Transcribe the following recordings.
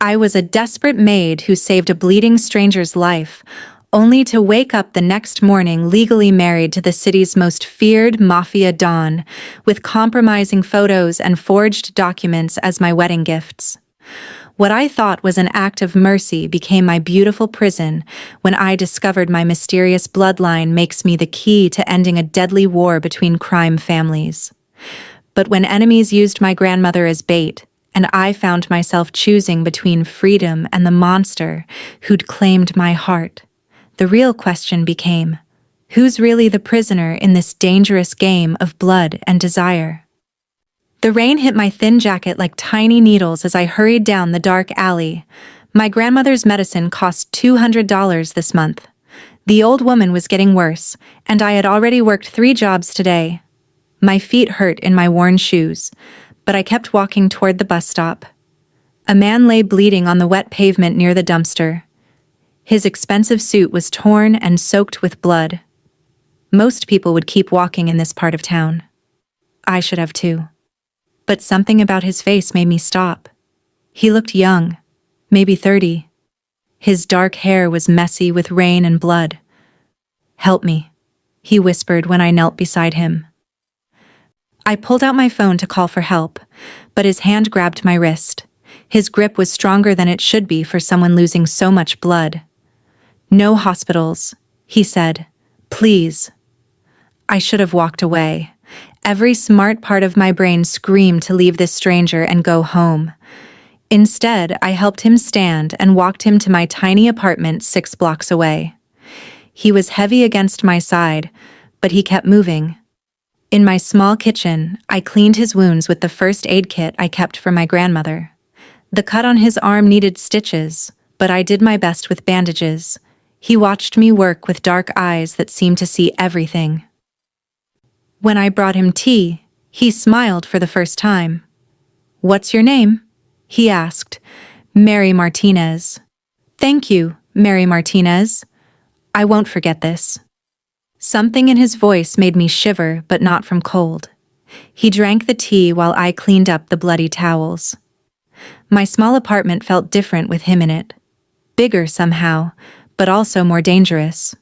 I was a desperate maid who saved a bleeding stranger's life, only to wake up the next morning legally married to the city's most feared Mafia don, with compromising photos and forged documents as my wedding gifts. What I thought was an act of mercy became my beautiful prison when I discovered my mysterious bloodline makes me the key to ending a deadly war between crime families. But when enemies used my grandmother as bait, and I found myself choosing between freedom and the monster who'd claimed my heart, the real question became, who's really the prisoner in this dangerous game of blood and desire? The rain hit my thin jacket like tiny needles as I hurried down the dark alley. My grandmother's medicine cost $200 this month. The old woman was getting worse, and I had already worked 3 jobs today. My feet hurt in my worn shoes, but I kept walking toward the bus stop. A man lay bleeding on the wet pavement near the dumpster. His expensive suit was torn and soaked with blood. Most people would keep walking in this part of town. I should have too. But something about his face made me stop. He looked young, maybe 30. His dark hair was messy with rain and blood. "Help me," he whispered when I knelt beside him. I pulled out my phone to call for help, but his hand grabbed my wrist. His grip was stronger than it should be for someone losing so much blood. "No hospitals," he said. "Please." I should have walked away. Every smart part of my brain screamed to leave this stranger and go home. Instead, I helped him stand and walked him to my tiny apartment 6 blocks away. He was heavy against my side, but he kept moving. In my small kitchen, I cleaned his wounds with the first aid kit I kept for my grandmother. The cut on his arm needed stitches, but I did my best with bandages. He watched me work with dark eyes that seemed to see everything. When I brought him tea, he smiled for the first time. "What's your name?" he asked. "Mary Martinez." "Thank you, Mary Martinez. I won't forget this." Something in his voice made me shiver, but not from cold. He drank the tea while I cleaned up the bloody towels. My small apartment felt different with him in it. Bigger somehow, but also more dangerous.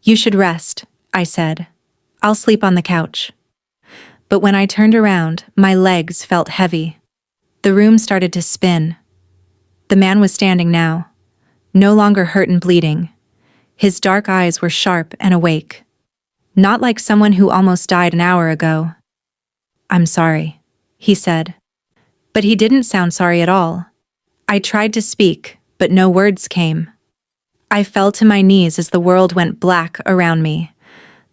"You should rest," I said. "I'll sleep on the couch." But when I turned around, my legs felt heavy. The room started to spin. The man was standing now, no longer hurt and bleeding. His dark eyes were sharp and awake. Not like someone who almost died an hour ago. "I'm sorry," he said. But he didn't sound sorry at all. I tried to speak, but no words came. I fell to my knees as the world went black around me.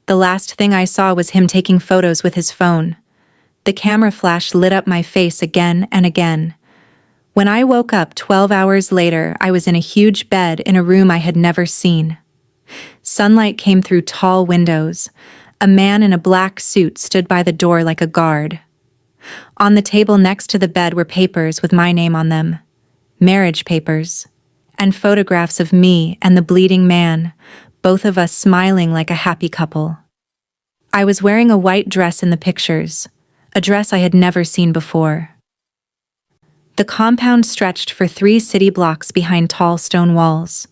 The last thing I saw was him taking photos with his phone. The camera flash lit up my face again and again. When I woke up 12 hours later, I was in a huge bed in a room I had never seen. Sunlight came through tall windows. A man in a black suit stood by the door like a guard. On the table next to the bed were papers with my name on them. Marriage papers. And photographs of me and the bleeding man, both of us smiling like a happy couple. I was wearing a white dress in the pictures, a dress I had never seen before. The compound stretched for 3 city blocks behind tall stone walls.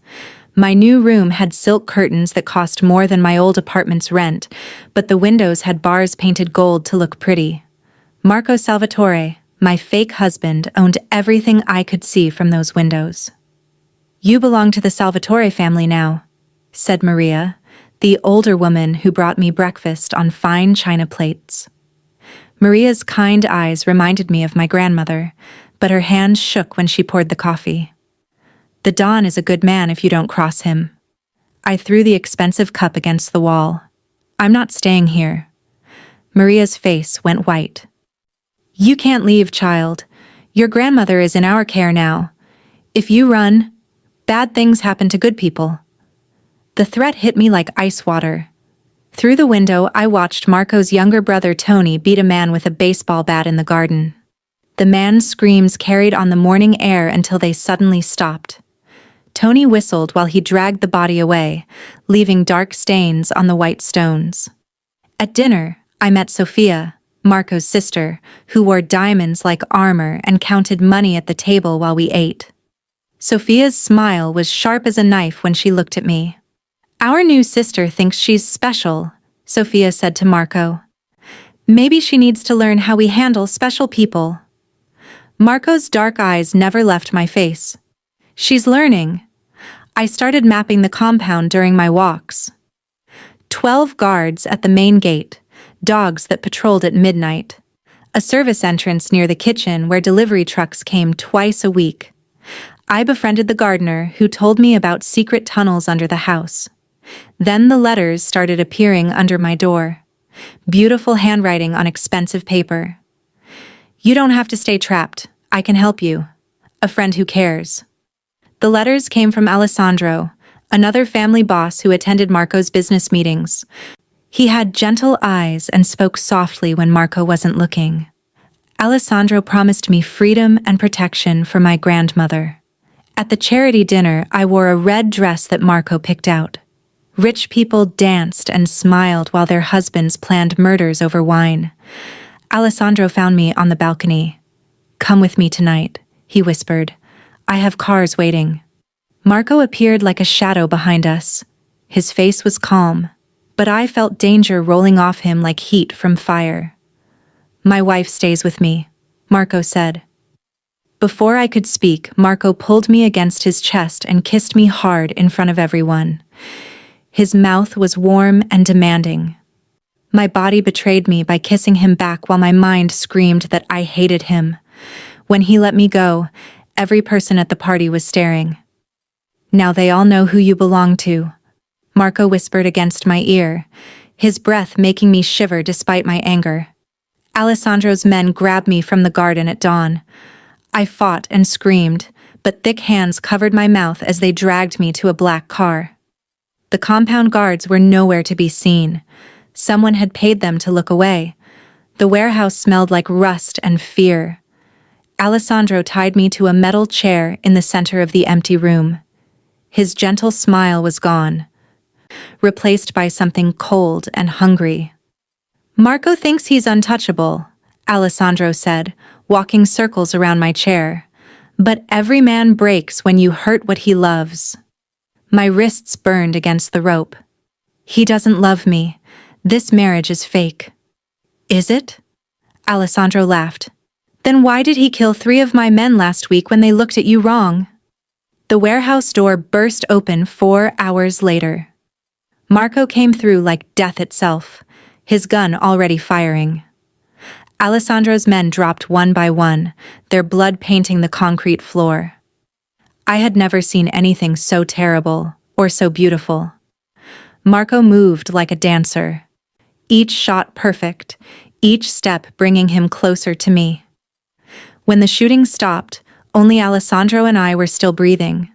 My new room had silk curtains that cost more than my old apartment's rent, but the windows had bars painted gold to look pretty. Marco Salvatore, my fake husband, owned everything I could see from those windows. "You belong to the Salvatore family now," said Maria, the older woman who brought me breakfast on fine china plates. Maria's kind eyes reminded me of my grandmother, but her hands shook when she poured the coffee. "The Don is a good man if you don't cross him." I threw the expensive cup against the wall. "I'm not staying here." Maria's face went white. "You can't leave, child. Your grandmother is in our care now. If you run, bad things happen to good people." The threat hit me like ice water. Through the window, I watched Marco's younger brother Tony beat a man with a baseball bat in the garden. The man's screams carried on the morning air until they suddenly stopped. Tony whistled while he dragged the body away, leaving dark stains on the white stones. At dinner, I met Sophia, Marco's sister, who wore diamonds like armor and counted money at the table while we ate. Sophia's smile was sharp as a knife when she looked at me. Our new sister thinks she's special, Sophia said to Marco. Maybe she needs to learn how we handle special people. Marco's dark eyes never left my face. She's learning. I started mapping the compound during my walks. 12 guards at the main gate, dogs that patrolled at midnight. A service entrance near the kitchen where delivery trucks came twice a week. I befriended the gardener who told me about secret tunnels under the house. Then the letters started appearing under my door. Beautiful handwriting on expensive paper. You don't have to stay trapped. I can help you. A friend who cares. The letters came from Alessandro, another family boss who attended Marco's business meetings. He had gentle eyes and spoke softly when Marco wasn't looking. Alessandro promised me freedom and protection for my grandmother. At the charity dinner, I wore a red dress that Marco picked out. Rich people danced and smiled while their husbands planned murders over wine. Alessandro found me on the balcony. "Come with me tonight," he whispered. "I have cars waiting." Marco appeared like a shadow behind us. His face was calm, but I felt danger rolling off him like heat from fire. "My wife stays with me," Marco said. Before I could speak, Marco pulled me against his chest and kissed me hard in front of everyone. His mouth was warm and demanding. My body betrayed me by kissing him back while my mind screamed that I hated him. When he let me go, every person at the party was staring. "Now they all know who you belong to," Marco whispered against my ear, his breath making me shiver despite my anger. Alessandro's men grabbed me from the garden at dawn. I fought and screamed, but thick hands covered my mouth as they dragged me to a black car. The compound guards were nowhere to be seen. Someone had paid them to look away. The warehouse smelled like rust and fear. Alessandro tied me to a metal chair in the center of the empty room. His gentle smile was gone, replaced by something cold and hungry. "Marco thinks he's untouchable," Alessandro said, walking circles around my chair. "But every man breaks when you hurt what he loves." My wrists burned against the rope. "He doesn't love me. This marriage is fake." "Is it?" Alessandro laughed. "Then why did he kill 3 of my men last week when they looked at you wrong?" The warehouse door burst open 4 hours later. Marco came through like death itself, his gun already firing. Alessandro's men dropped one by one, their blood painting the concrete floor. I had never seen anything so terrible or so beautiful. Marco moved like a dancer, each shot perfect, each step bringing him closer to me. When the shooting stopped, only Alessandro and I were still breathing.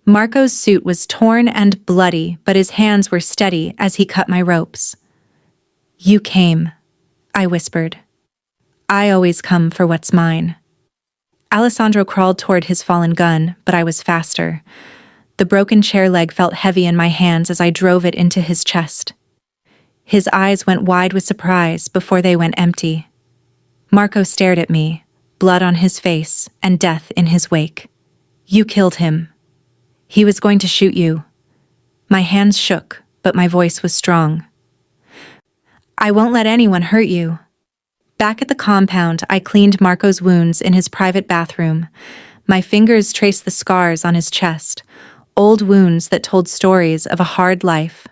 Marco's suit was torn and bloody, but his hands were steady as he cut my ropes. "You came," I whispered. "I always come for what's mine." Alessandro crawled toward his fallen gun, but I was faster. The broken chair leg felt heavy in my hands as I drove it into his chest. His eyes went wide with surprise before they went empty. Marco stared at me, blood on his face and death in his wake. "You killed him. He was going to shoot you." My hands shook, but my voice was strong. "I won't let anyone hurt you." Back at the compound, I cleaned Marco's wounds in his private bathroom. My fingers traced the scars on his chest, old wounds that told stories of a hard life.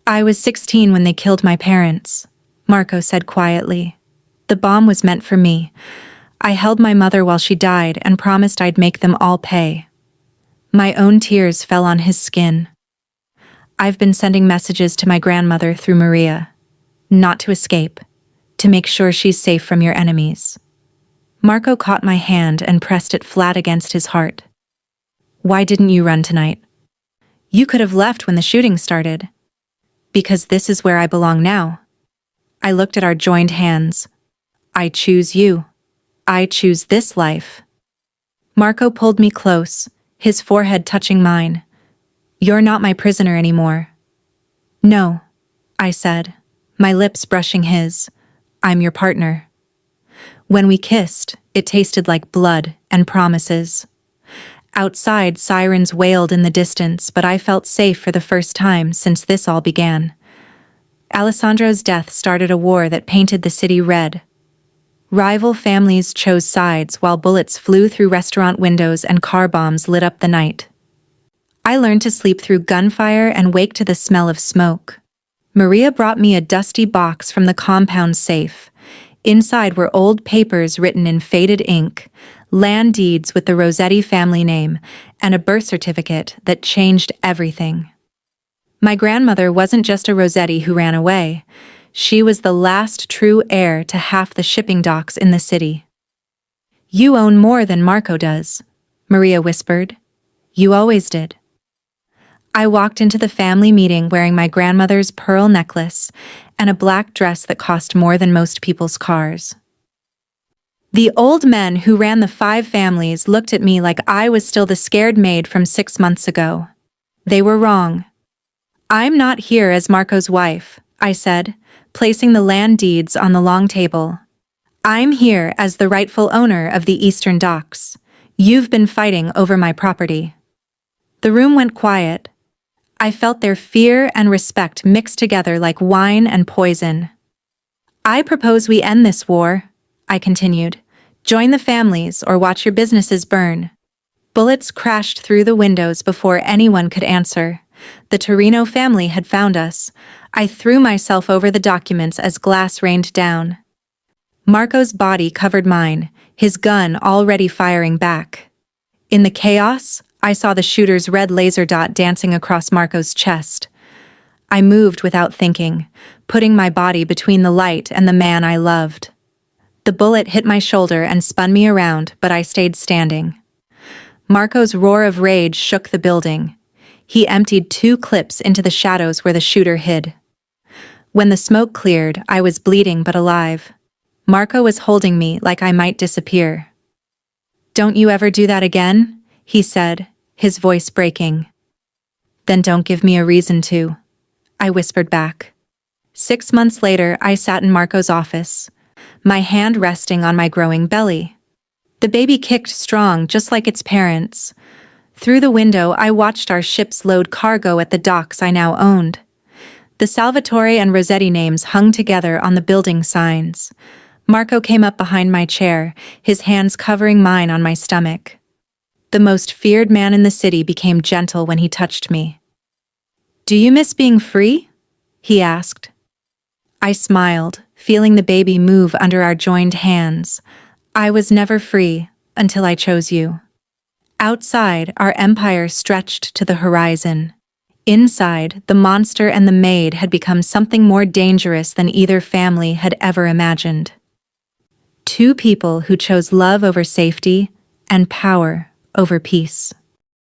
"I was 16 when they killed my parents," Marco said quietly. "The bomb was meant for me. I held my mother while she died and promised I'd make them all pay." My own tears fell on his skin. "I've been sending messages to my grandmother through Maria. Not to escape. To make sure she's safe from your enemies." Marco caught my hand and pressed it flat against his heart. "Why didn't you run tonight? You could have left when the shooting started." "Because this is where I belong now." I looked at our joined hands. "I choose you. I choose this life." Marco pulled me close, his forehead touching mine. "You're not my prisoner anymore." "No," I said, my lips brushing his. "I'm your partner." When we kissed, it tasted like blood and promises. Outside, sirens wailed in the distance, but I felt safe for the first time since this all began. Alessandro's death started a war that painted the city red. Rival families chose sides while bullets flew through restaurant windows and car bombs lit up the night. I learned to sleep through gunfire and wake to the smell of smoke. Maria brought me a dusty box from the compound safe. Inside were old papers written in faded ink, land deeds with the Rossetti family name, and a birth certificate that changed everything. My grandmother wasn't just a Rossetti who ran away. She was the last true heir to half the shipping docks in the city. "You own more than Marco does," Maria whispered. "You always did." I walked into the family meeting wearing my grandmother's pearl necklace and a black dress that cost more than most people's cars. The old men who ran the 5 families looked at me like I was still the scared maid from 6 months ago. They were wrong. "I'm not here as Marco's wife," I said, placing the land deeds on the long table. "I'm here as the rightful owner of the Eastern Docks. You've been fighting over my property." The room went quiet. I felt their fear and respect mixed together like wine and poison. "I propose we end this war," I continued. "Join the families or watch your businesses burn." Bullets crashed through the windows before anyone could answer. The Torino family had found us. I threw myself over the documents as glass rained down. Marco's body covered mine, his gun already firing back. In the chaos, I saw the shooter's red laser dot dancing across Marco's chest. I moved without thinking, putting my body between the light and the man I loved. The bullet hit my shoulder and spun me around, but I stayed standing. Marco's roar of rage shook the building. He emptied 2 clips into the shadows where the shooter hid. When the smoke cleared, I was bleeding but alive. Marco was holding me like I might disappear. "Don't you ever do that again?" he said, his voice breaking. "Then don't give me a reason to," I whispered back. 6 months later, I sat in Marco's office, my hand resting on my growing belly. The baby kicked strong, just like its parents. Through the window, I watched our ships load cargo at the docks I now owned. The Salvatore and Rossetti names hung together on the building signs. Marco came up behind my chair, his hands covering mine on my stomach. The most feared man in the city became gentle when he touched me. "Do you miss being free?" he asked. I smiled, feeling the baby move under our joined hands. I was never free until I chose you. Outside, our empire stretched to the horizon. Inside, the monster and the maid had become something more dangerous than either family had ever imagined. 2 people who chose love over safety and power over peace.